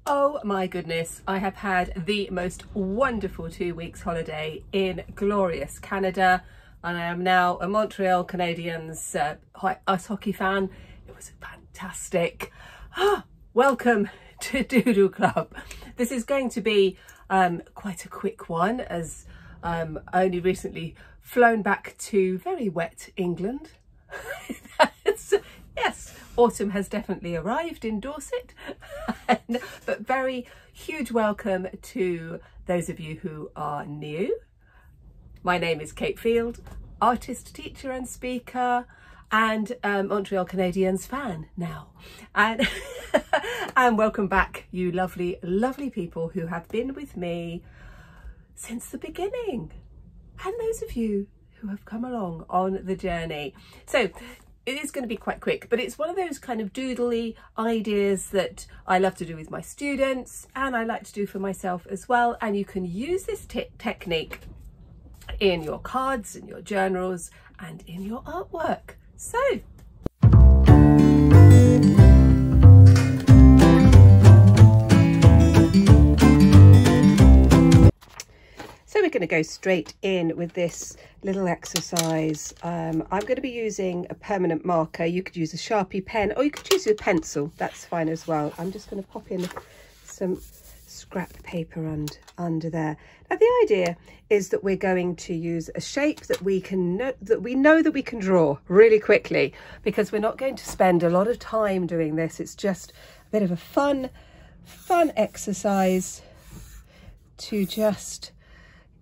Oh my goodness, I have had the most wonderful 2 weeks holiday in glorious Canada, and I am now a Montreal Canadiens ice hockey fan. It was fantastic. Welcome to Doodle Club. This is going to be quite a quick one, as I only recently flown back to very wet England. Yes, autumn has definitely arrived in Dorset. But very huge welcome to those of you who are new. My name is Kate Field, artist, teacher and speaker, and Montreal Canadiens fan now. And, and welcome back, you lovely, lovely people who have been with me since the beginning. And those of you who have come along on the journey. So it is going to be quite quick, but it's one of those kind of doodly ideas that I love to do with my students, and I like to do for myself as well. And you can use this technique in your cards, in your journals, and in your artwork. So we're going to go straight in with this little exercise. I'm going to be using a permanent marker. You could use a Sharpie pen, or you could use a pencil. That's fine as well. I'm just going to pop in some scrap paper under there. Now the idea is that we're going to use a shape that we know that we can draw really quickly, because we're not going to spend a lot of time doing this. It's just a bit of a fun exercise to just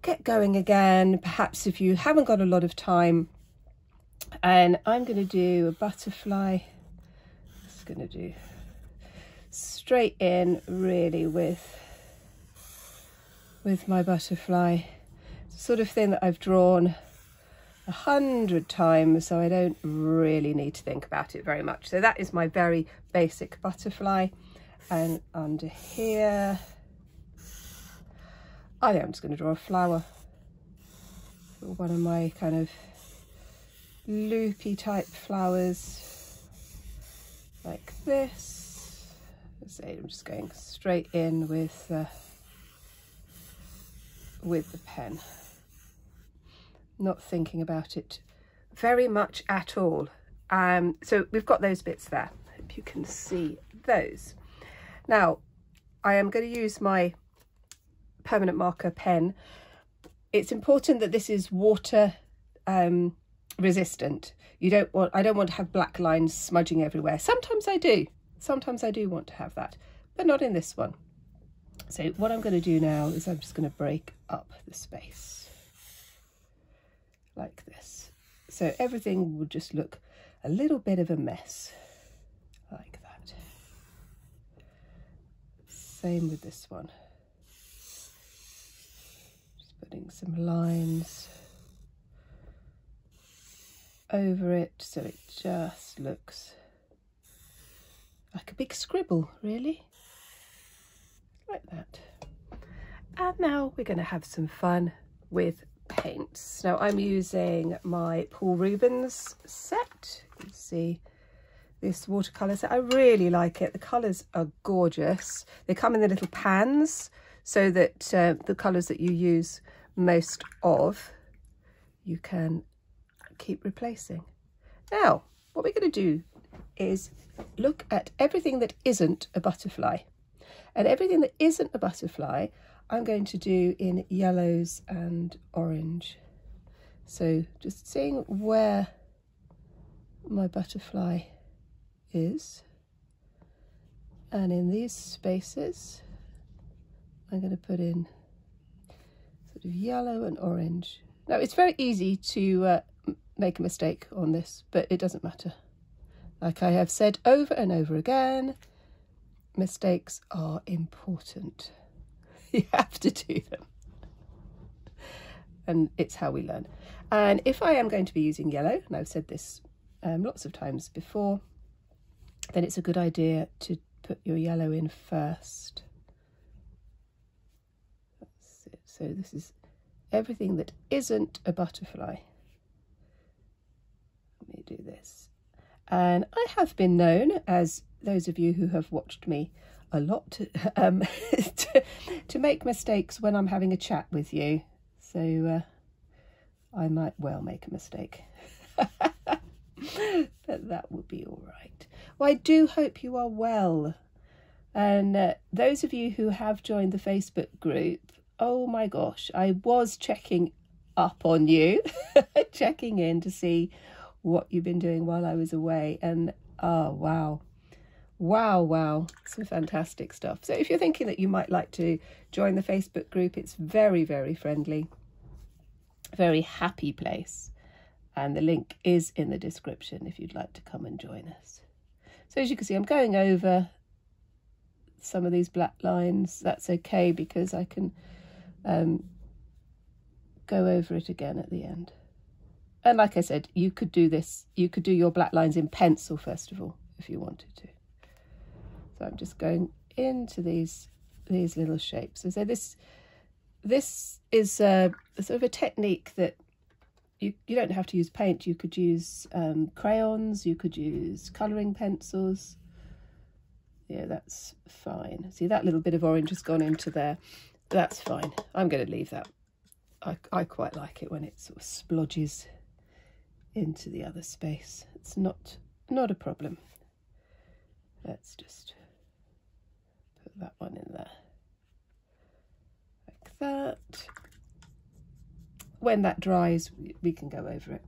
get going again, perhaps if you haven't got a lot of time. And I'm going to do a butterfly. Just going to do straight in really with my butterfly. It's the sort of thing that I've drawn 100 times, so I don't really need to think about it very much. So that is my very basic butterfly. And under here, I think I'm just going to draw a flower. One of my kind of loopy type flowers, like this. So I'm just going straight in with the pen, not thinking about it very much at all. So we've got those bits there. Hope you can see those. Now I am going to use my permanent marker pen. It's important that this is water resistant. I don't want to have black lines smudging everywhere. Sometimes I do want to have that, but not in this one. So what I'm going to do now is I'm just going to break up the space like this, so everything will just look a little bit of a mess like that. Same with this one. Putting some lines over it so it just looks like a big scribble, really, like that. And now we're going to have some fun with paints. Now I'm using my Paul Rubens set. You can see this watercolour set. I really like it. The colours are gorgeous. They come in the little pans, so that the colours that you use most of, you can keep replacing. Now, what we're going to do is look at everything that isn't a butterfly. And everything that isn't a butterfly, I'm going to do in yellows and orange. So just seeing where my butterfly is. And in these spaces, I'm going to put in sort of yellow and orange. Now it's very easy to make a mistake on this, but it doesn't matter. Like I have said over and over again, mistakes are important. You have to do them. And it's how we learn. And if I am going to be using yellow, and I've said this lots of times before, then it's a good idea to put your yellow in first. That's it. So this is everything that isn't a butterfly. Let me do this. And I have been known, as those of you who have watched me a lot to, to make mistakes when I'm having a chat with you. So I might well make a mistake. But that would be all right. Well, I do hope you are well. And those of you who have joined the Facebook group, oh my gosh, I was checking up on you, checking in to see what you've been doing while I was away. And oh, wow. Wow, some fantastic stuff. So if you're thinking that you might like to join the Facebook group, it's very, very friendly, very happy place. And the link is in the description if you'd like to come and join us. So as you can see, I'm going over some of these black lines. That's okay because I can go over it again at the end. And like I said, you could do this, you could do your black lines in pencil first of all, if you wanted to. So I'm just going into these little shapes. So this is sort of a technique that you don't have to use paint. You could use crayons, you could use colouring pencils. Yeah, that's fine. See, that little bit of orange has gone into there. That's fine. I'm going to leave that. I quite like it when it sort of splodges into the other space. It's not a problem. Let's just put that one in there. Like that. When that dries, we can go over it.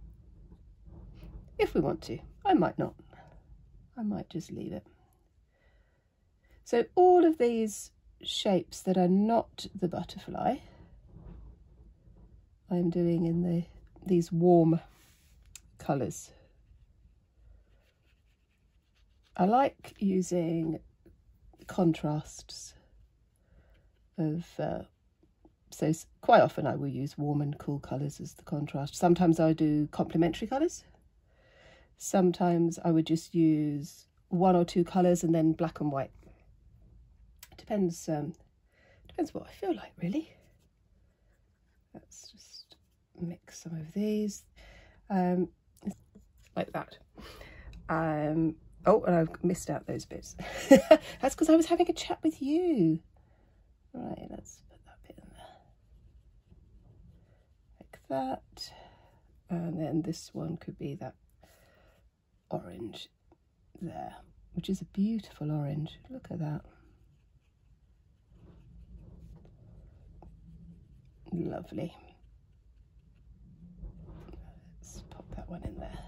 If we want to. I might not. I might just leave it. So all of these shapes that are not the butterfly, I'm doing in these warm colours. I like using contrasts of, so quite often I will use warm and cool colours as the contrast. Sometimes I do complementary colours. Sometimes I would just use one or two colours and then black and white. Depends what I feel like, really. Let's just mix some of these like that. Oh, and I've missed out those bits. That's because I was having a chat with you. Right, let's put that bit in there. Like that. And then this one could be that orange there, which is a beautiful orange. Look at that. Lovely. Let's pop that one in there.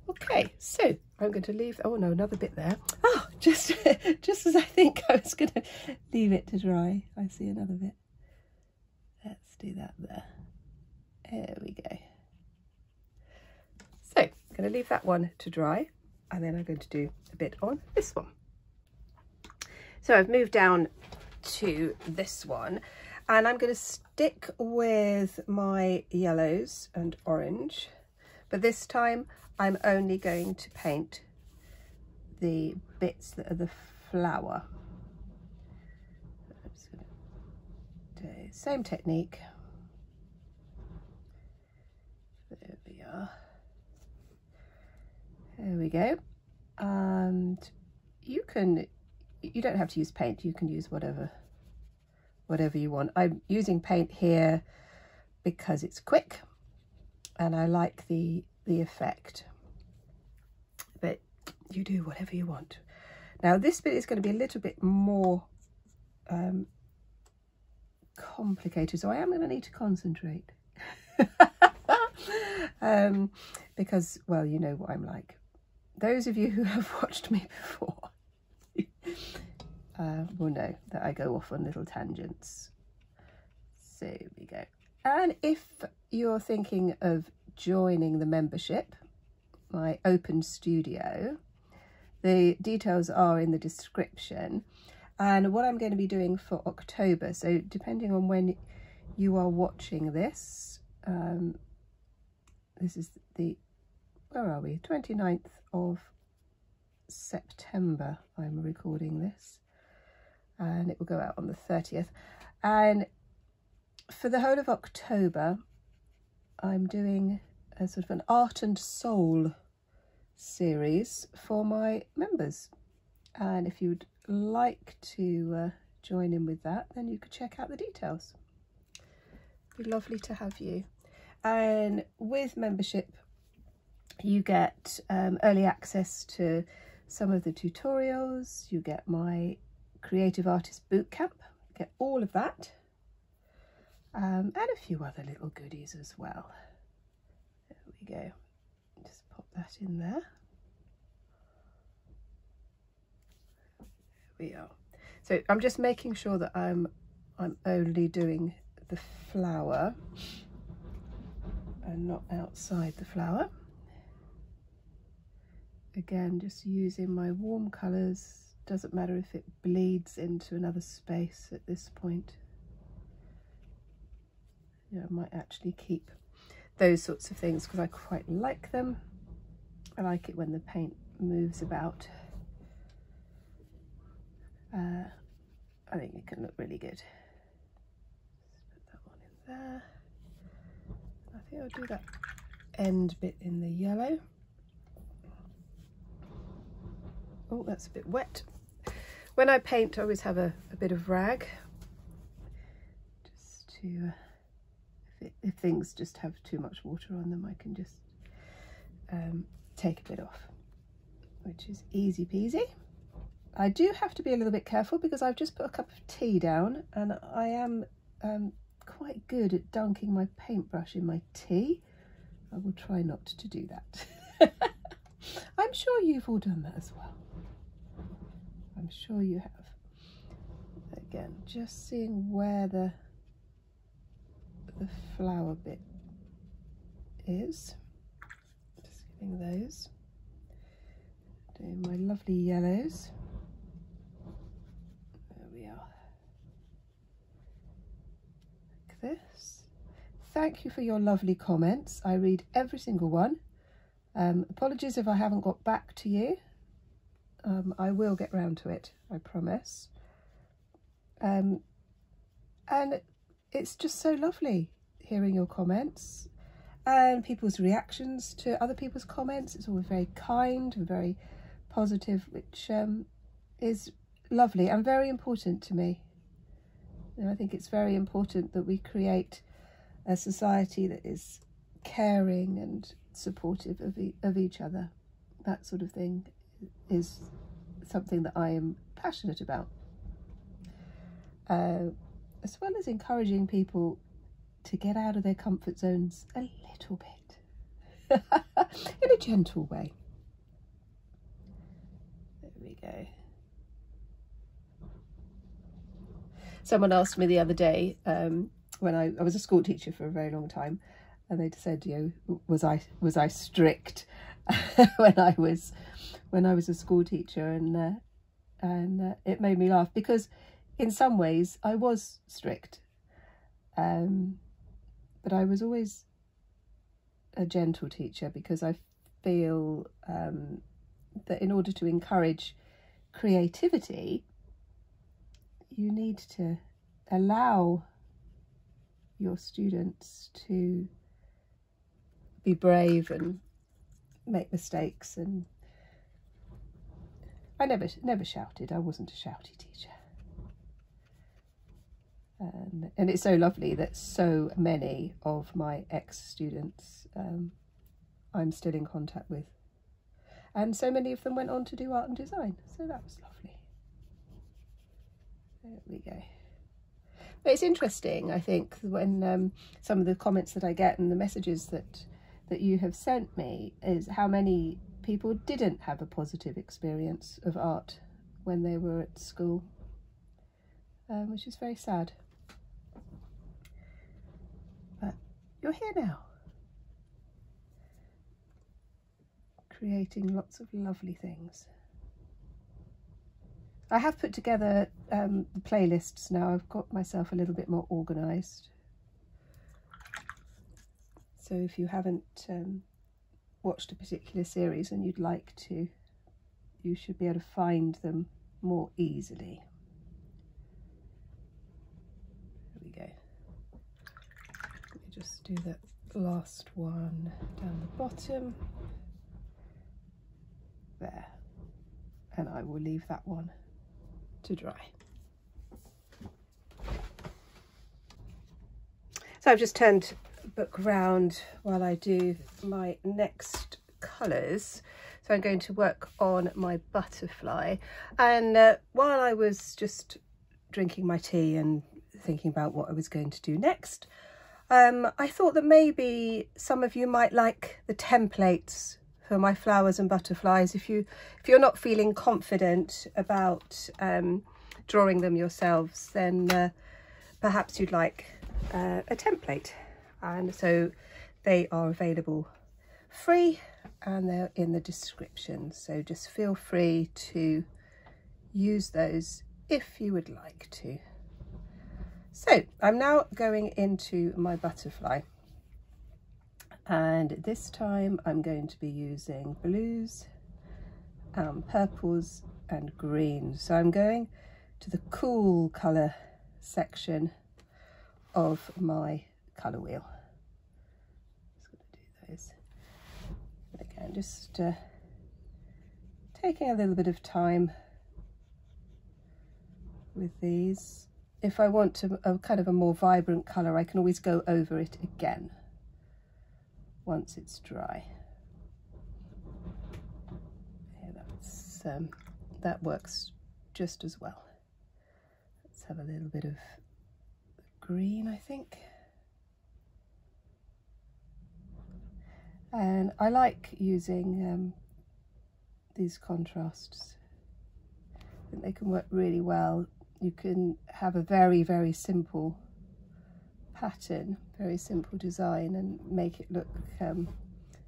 Okay, so I'm going to leave, oh no, another bit there. Oh, just as I think I was going to leave it to dry, I see another bit. Let's do that there. There we go. So I'm going to leave that one to dry, and then I'm going to do a bit on this one. So I've moved down to this one, and I'm going to stick with my yellows and orange, but this time I'm only going to paint the bits that are the flower. I'm just going to do same technique. There we are. There we go. And you don't have to use paint. You can use whatever you want. I'm using paint here because it's quick and I like the effect, but you do whatever you want. Now this bit is going to be a little bit more complicated, so I am going to need to concentrate because, well, you know what I'm like. Those of you who have watched me before will know that I go off on little tangents. So here we go. And if you're thinking of joining the membership, my open studio, the details are in the description. And what I'm going to be doing for October, so depending on when you are watching this, this is the, where are we, 29th of September I'm recording this, and it will go out on the 30th. And for the whole of October I'm doing a sort of an art and soul series for my members, and if you'd like to join in with that, then you could check out the details. It'd be lovely to have you. And with membership, you get early access to some of the tutorials. You get my Creative Artist Bootcamp, get all of that, and a few other little goodies as well. There we go. Just pop that in there. There we are. So I'm just making sure that I'm only doing the flower and not outside the flower. Again, just using my warm colours. Doesn't matter if it bleeds into another space at this point. Yeah, I might actually keep those sorts of things because I quite like them. I like it when the paint moves about. I think it can look really good. Just put that one in there. I think I'll do that end bit in the yellow. Oh, that's a bit wet. When I paint, I always have a bit of rag, just to, if things just have too much water on them, I can just take a bit off, which is easy peasy. I do have to be a little bit careful because I've just put a cup of tea down, and I am quite good at dunking my paintbrush in my tea. I will try not to do that. I'm sure you've all done that as well. I'm sure you have. Again, just seeing where the flower bit is. Just getting those. Doing my lovely yellows. There we are. Like this. Thank you for your lovely comments. I read every single one. Apologies if I haven't got back to you. I will get round to it, I promise. And it's just so lovely hearing your comments and people's reactions to other people's comments. It's always very kind and very positive, which is lovely and very important to me. You know, I think it's very important that we create a society that is caring and supportive of each other. That sort of thing is something that I am passionate about, as well as encouraging people to get out of their comfort zones a little bit in a gentle way. There we go. Someone asked me the other day, when I was a school teacher for a very long time, and they said, you know, was I strict when I was a school teacher, and it made me laugh because in some ways I was strict, but I was always a gentle teacher because I feel that in order to encourage creativity, you need to allow your students to be brave and make mistakes. And I never shouted. I wasn't a shouty teacher. And it's so lovely that so many of my ex-students I'm still in contact with, and so many of them went on to do art and design, so that was lovely. There we go. But it's interesting, I think, when some of the comments that I get and the messages that you have sent me, is how many people didn't have a positive experience of art when they were at school, which is very sad. But you're here now, creating lots of lovely things. I have put together the playlists now. I've got myself a little bit more organised. So if you haven't watched a particular series and you'd like to, you should be able to find them more easily. There we go. Let me just do the last one down the bottom. There. And I will leave that one to dry. So I've just turned the book round while I do my next colours. So I'm going to work on my butterfly, and while I was just drinking my tea and thinking about what I was going to do next, I thought that maybe some of you might like the templates for my flowers and butterflies. If you're not feeling confident about drawing them yourselves, then perhaps you'd like a template. And so they are available free and they're in the description, so just feel free to use those if you would like to. So I'm now going into my butterfly, and this time I'm going to be using blues, purples and greens. So I'm going to the cool colour section of my colour wheel. Just going to do those. And again, just taking a little bit of time with these. If I want a kind of a more vibrant colour, I can always go over it again once it's dry. Yeah, that works just as well. Let's have a little bit of green, I think. And I like using these contrasts. I think they can work really well. You can have a very, very simple pattern, very simple design, and make it look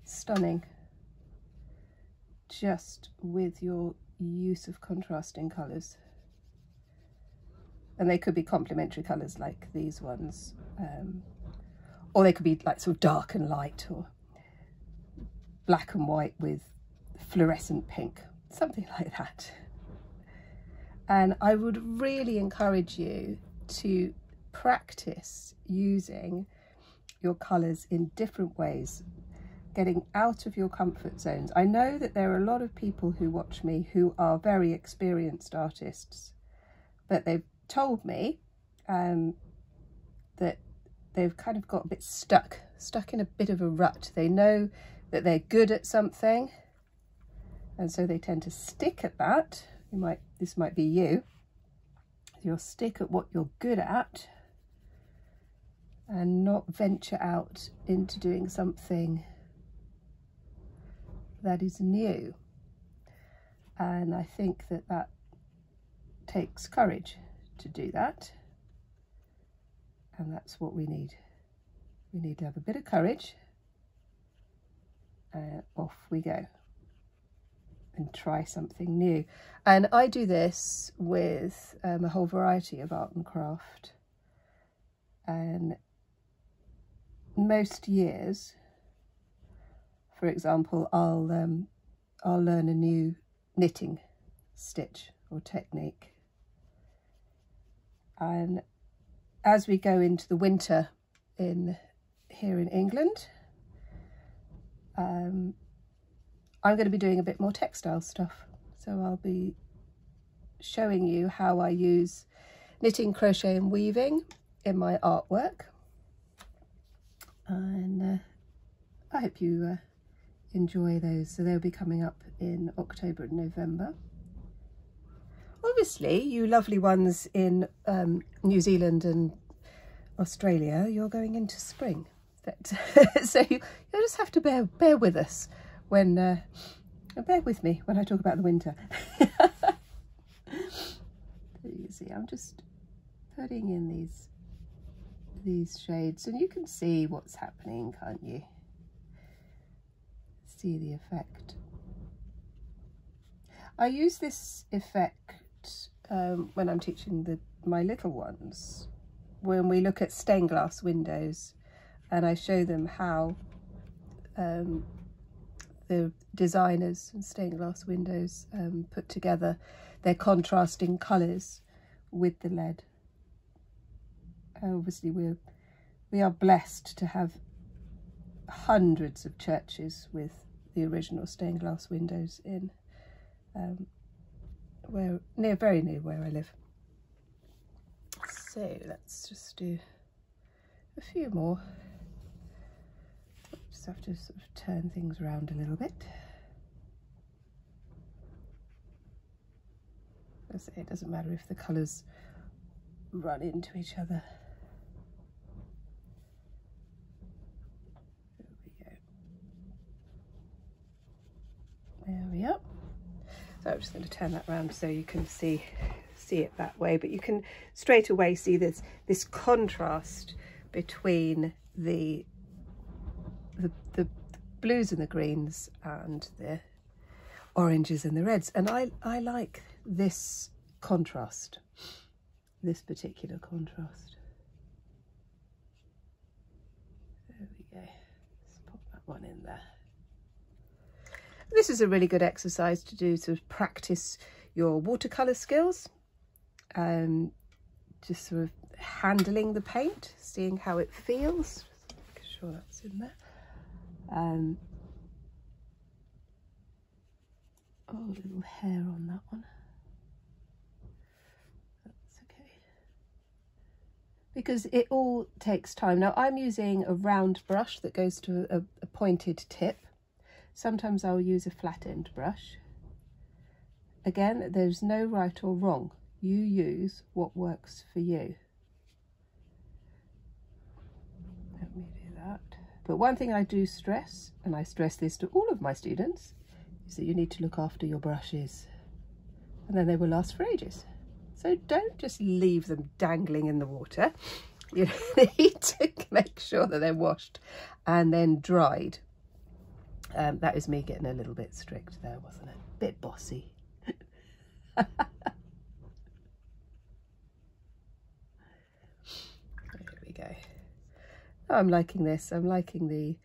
stunning just with your use of contrasting colours. And they could be complementary colours like these ones, or they could be like sort of dark and light, or black and white with fluorescent pink, something like that. And I would really encourage you to practice using your colours in different ways, getting out of your comfort zones. I know that there are a lot of people who watch me who are very experienced artists, but they've told me that they've kind of got a bit stuck in a bit of a rut. They know that they're good at something, and so they tend to stick at that. This might be you. You'll stick at what you're good at and not venture out into doing something that is new. And I think that takes courage to do that. And that's what we need. We need to have a bit of courage. Off we go and try something new. And I do this with a whole variety of art and craft. And most years, for example, I'll learn a new knitting stitch or technique. And as we go into the winter here in England, I'm going to be doing a bit more textile stuff. So I'll be showing you how I use knitting, crochet and weaving in my artwork. And I hope you enjoy those. So they'll be coming up in October and November. Obviously, you lovely ones in New Zealand and Australia, you're going into spring. So you'll just have to bear with us when bear with me when I talk about the winter. You see, I'm just putting in these shades, and you can see what's happening, can't you? See the effect. I use this effect when I'm teaching my little ones, when we look at stained glass windows, and I show them how the designers in stained glass windows put together their contrasting colours with the lead. Obviously we are blessed to have hundreds of churches with the original stained glass windows in, very near where I live. So let's just do a few more. Just have to sort of turn things around a little bit. As I say, it doesn't matter if the colours run into each other. There we are. So I'm just going to turn that around so you can see it that way, but you can straight away see this contrast between the blues and the greens and the oranges and the reds, and I like this contrast, this particular contrast. There we go. Let's pop that one in there. This is a really good exercise to do to practice your watercolour skills, just sort of handling the paint, seeing how it feels. Make sure that's in there. Oh, a little hair on that one. That's okay. Because it all takes time. Now I'm using a round brush that goes to a pointed tip. Sometimes I'll use a flat end brush. Again, there's no right or wrong. You use what works for you. Let me do that. But one thing I do stress, and I stress this to all of my students, is that you need to look after your brushes, and then they will last for ages. So don't just leave them dangling in the water. You need to make sure that they're washed and then dried. That is me getting a little bit strict there, wasn't it? Bit bossy. There we go. Oh, I'm liking this. I'm liking the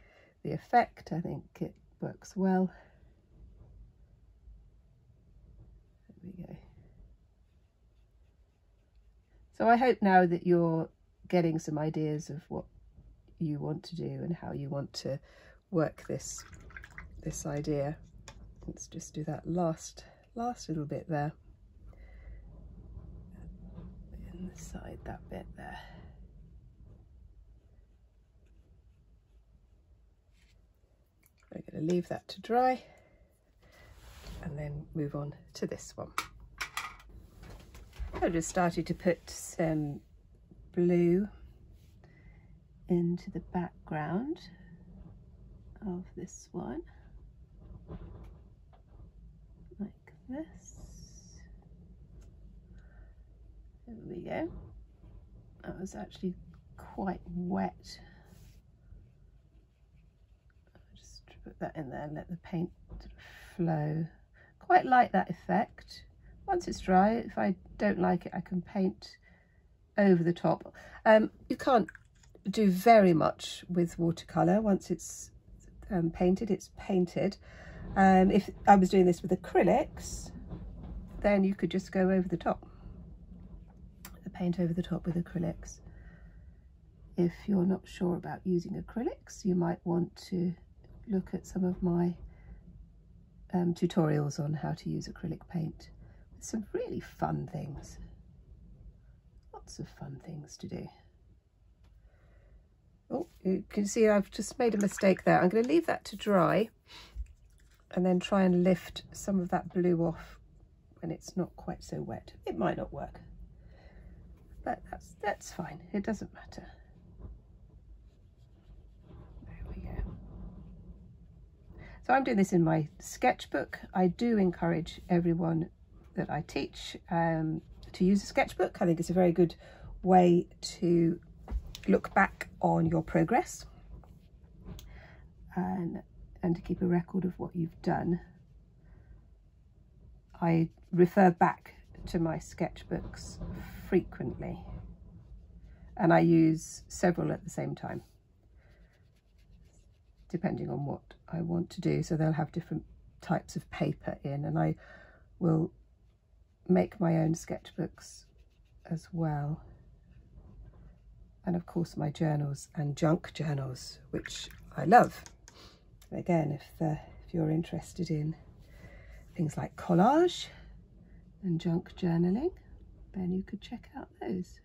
effect. I think it works well. There we go. So I hope now that you're getting some ideas of what you want to do and how you want to work this idea. Let's just do that last little bit there. Inside that bit there. We're going to leave that to dry and then move on to this one. I've just started to put some blue into the background of this one, like this. There we go. That was actually quite wet. I'll just put that in there and let the paint flow. Quite like that effect. Once it's dry, if I don't like it, I can paint over the top. You can't do very much with watercolour. Once it's painted, it's painted. If I was doing this with acrylics, then you could just go over the top, the paint over the top with acrylics. If you're not sure about using acrylics, you might want to look at some of my tutorials on how to use acrylic paint. Some really fun things, lots of fun things to do. Oh, you can see I've just made a mistake there. I'm going to leave that to dry and then try and lift some of that blue off when it's not quite so wet. It might not work, but that's fine. It doesn't matter. There we go. So I'm doing this in my sketchbook. I do encourage everyone that I teach to use a sketchbook. I think it's a very good way to look back on your progress and to keep a record of what you've done. I refer back to my sketchbooks frequently, and I use several at the same time, depending on what I want to do. So they'll have different types of paper in, and I will make my own sketchbooks as well, and of course my journals and junk journals, which I love. Again, if you're interested in things like collage, and junk journaling, then you could check out those.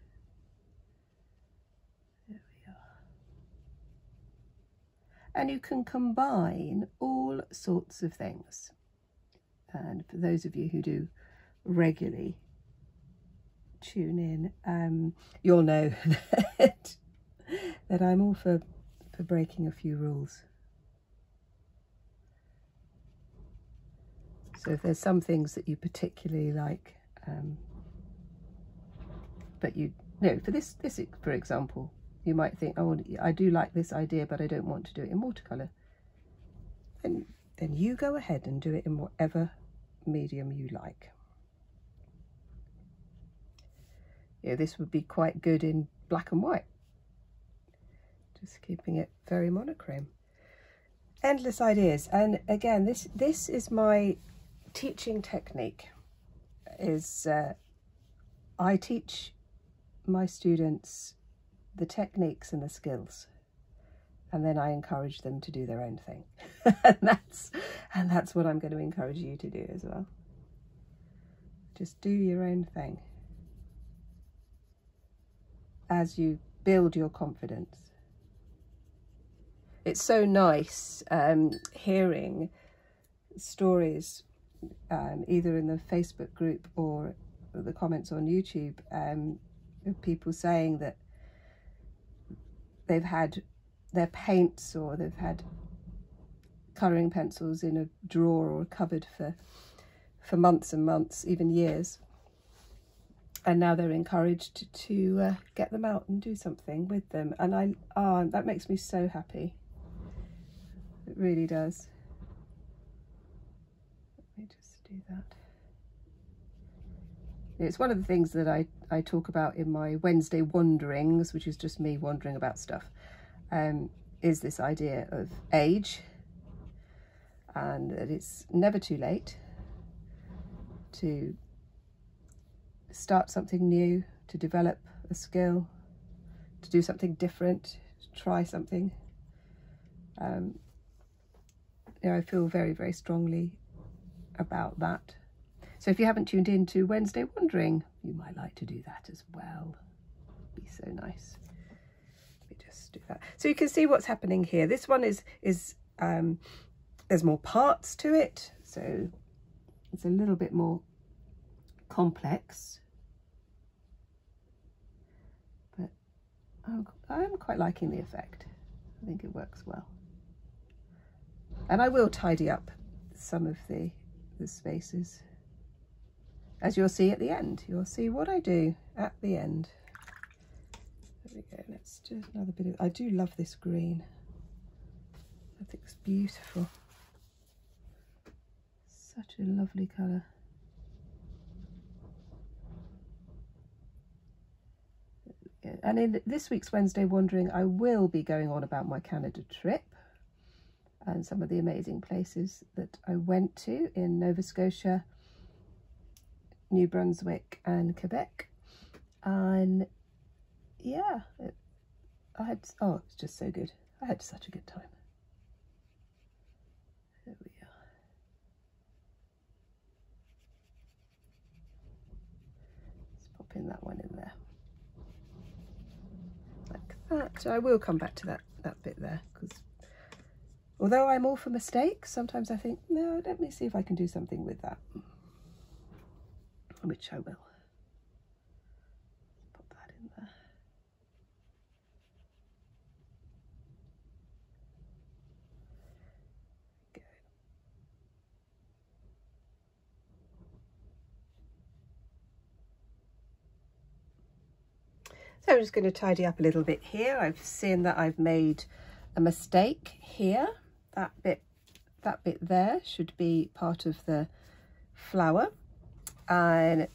There we are. And you can combine all sorts of things. And for those of you who do regularly tune in, you'll know that I'm all for breaking a few rules. So if there's some things that you particularly like, but you know, for this for example, you might think, oh, I do like this idea, but I don't want to do it in watercolour. Then you go ahead and do it in whatever medium you like. You know, this would be quite good in black and white. Just keeping it very monochrome. Endless ideas. And again, this is my teaching technique. Is I teach my students the techniques and the skills, and then I encourage them to do their own thing. and that's what I'm going to encourage you to do as well. Just do your own thing as you build your confidence. It's so nice hearing stories either in the Facebook group or the comments on YouTube of people saying that they've had their paints or they've had colouring pencils in a drawer or a cupboard for months and months, even years, and now they're encouraged to get them out and do something with them. And that makes me so happy. It really does. Let me just do that. It's one of the things that I talk about in my Wednesday wanderings, which is just me wandering about stuff, is this idea of age, and that it's never too late to start something new, to develop a skill, to do something different, to try something. You know, I feel very, very strongly about that. So if you haven't tuned in to Wednesday Wandering, you might like to do that as well. It'd be so nice. Let me just do that. So you can see what's happening here. This one is there's more parts to it, so it's a little bit more complex. But I'm quite liking the effect. I think it works well. And I will tidy up some of the spaces, as you'll see at the end. You'll see what I do at the end. There we go. Let's do another bit of, I do love this green. I think it's beautiful. Such a lovely colour. And in this week's Wednesday Wandering, I will be going on about my Canada trip and some of the amazing places that I went to in Nova Scotia, New Brunswick and Quebec. And yeah, it's just so good. I had such a good time. There we are. Let's pop in that one in there. Like that. I will come back to that bit there, because although I'm all for mistakes, sometimes I think, no, let me see if I can do something with that. Which I will. Put that in there. Go. So I'm just going to tidy up a little bit here. I've seen that I've made a mistake here. That bit there should be part of the flower, and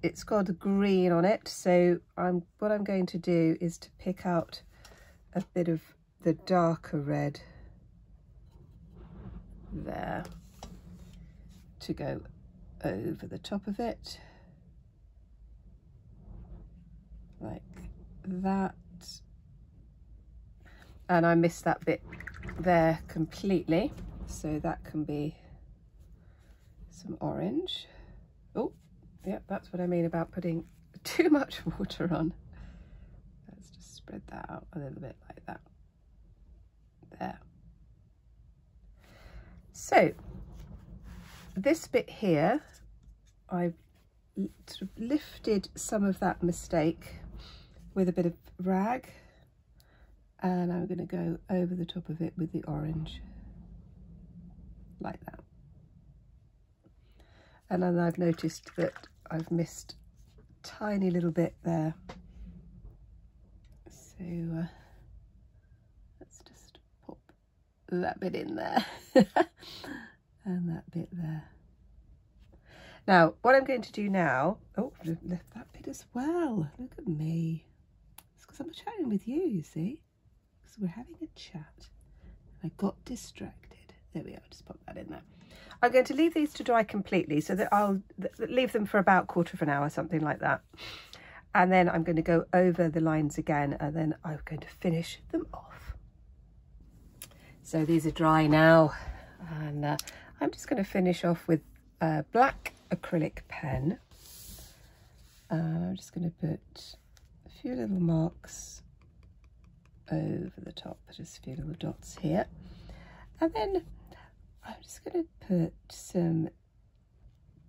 it's got a green on it. So what I'm going to do is to pick out a bit of the darker red there to go over the top of it, like that. And I missed that bit there completely, so that can be some orange. Oh, Yep, that's what I mean about putting too much water on. Let's just spread that out a little bit like that. There. So this bit here, I've sort of lifted some of that mistake with a bit of rag, and I'm going to go over the top of it with the orange like that. And then I've noticed that I've missed a tiny little bit there, so let's just pop that bit in there and that bit there. Now what I'm going to do now, oh, I've left that bit as well, look at me. It's because I'm chatting with you, you see, because we're having a chat. I got distracted. There we are, just pop that in there. I'm going to leave these to dry completely, so that I'll leave them for about 1/4 of an hour, something like that. And then I'm going to go over the lines again, and then I'm going to finish them off. So these are dry now, and I'm just going to finish off with a black acrylic pen. I'm just going to put a few little marks over the top, just a few little dots here. And then I'm just going to put some,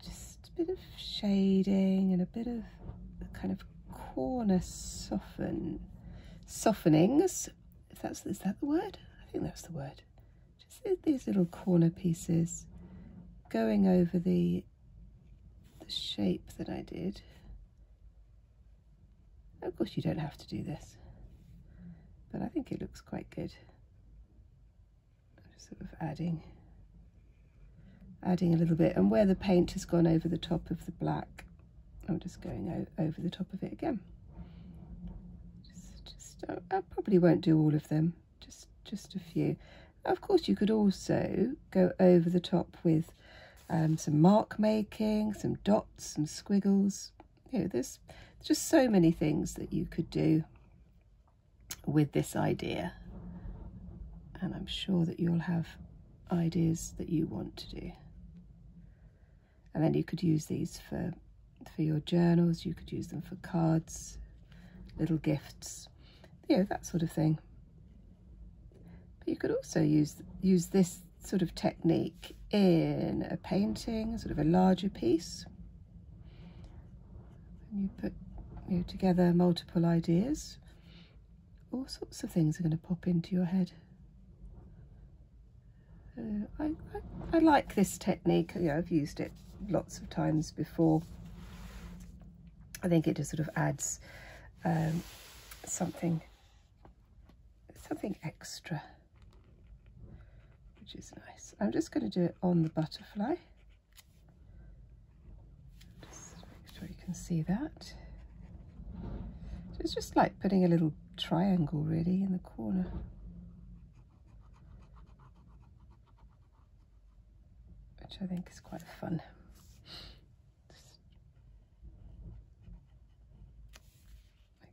just a bit of shading and a bit of kind of corner softenings. Is that the word? I think that's the word. Just these little corner pieces going over the shape that I did. Of course you don't have to do this, but I think it looks quite good. I'm just sort of adding a little bit, and where the paint has gone over the top of the black, I'm just going over the top of it again. I probably won't do all of them, just a few. Of course you could also go over the top with some mark making, some dots, some squiggles. You know, there's just so many things that you could do with this idea, and I'm sure that you'll have ideas that you want to do. And then you could use these for your journals, you could use them for cards, little gifts, you know, that sort of thing. But you could also use this sort of technique in a painting, sort of a larger piece. And you put together multiple ideas, all sorts of things are going to pop into your head. I like this technique. You know, I've used it lots of times before. I think it just sort of adds something extra, which is nice. I'm just going to do it on the butterfly. Just make sure you can see that. So it's just like putting a little triangle really in the corner. Which I think is quite fun.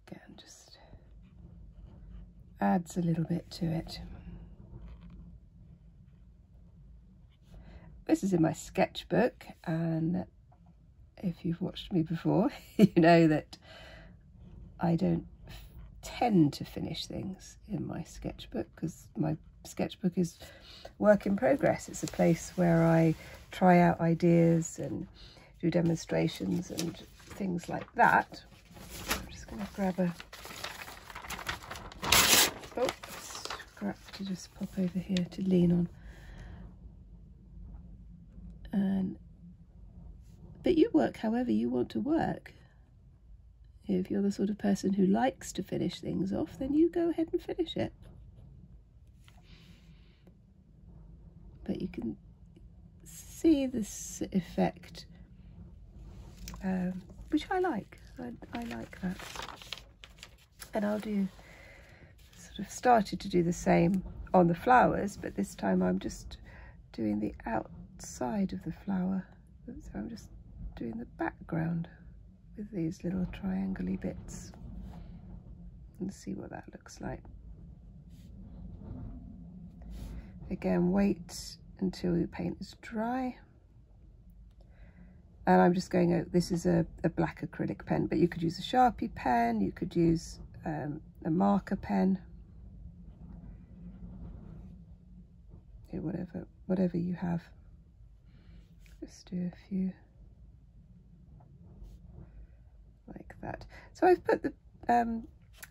Again, just adds a little bit to it. This is in my sketchbook, and if you've watched me before, you know that I don't tend to finish things in my sketchbook, because my sketchbook is work in progress. It's a place where I try out ideas and do demonstrations and things like that. I'm just going to grab a scrap to just pop over here to lean on. But you work however you want to work. If you're the sort of person who likes to finish things off, then you go ahead and finish it. But you can see this effect, which I like. I like that. And I'll sort of started to do the same on the flowers, but this time I'm just doing the outside of the flower. So I'm just doing the background with these little triangle-y bits, and see what that looks like. Again, wait until the paint is dry, And I'm just going, this is a black acrylic pen, but you could use a Sharpie pen, you could use a marker pen, whatever you have. Just do a few like that. So I've put a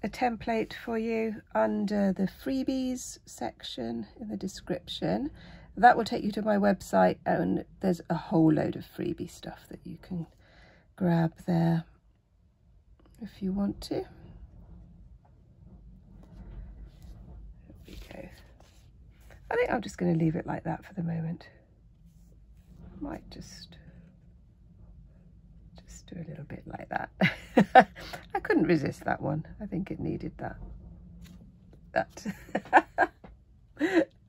template for you under the freebies section in the description. That will take you to my website, and there's a whole load of freebie stuff that you can grab there if you want to. There we go. I think I'm just going to leave it like that for the moment. Might just do a little bit like that. I couldn't resist that one. I think it needed that.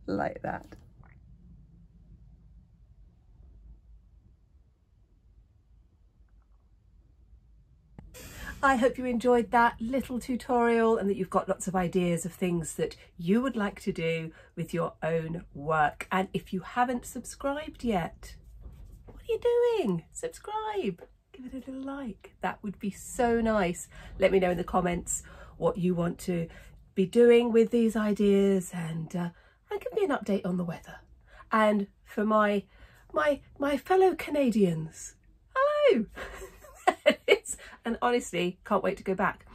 Like that. I hope you enjoyed that little tutorial and that you've got lots of ideas of things that you would like to do with your own work. And if you haven't subscribed yet, what are you doing? Subscribe, give it a little like. That would be so nice. Let me know in the comments what you want to be doing with these ideas, and give me an update on the weather. And for my fellow Canadians, hello. And honestly, can't wait to go back.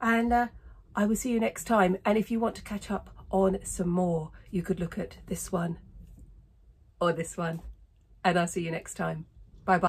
And I will see you next time. And if you want to catch up on some more, you could look at this one or this one. And I'll see you next time. Bye bye.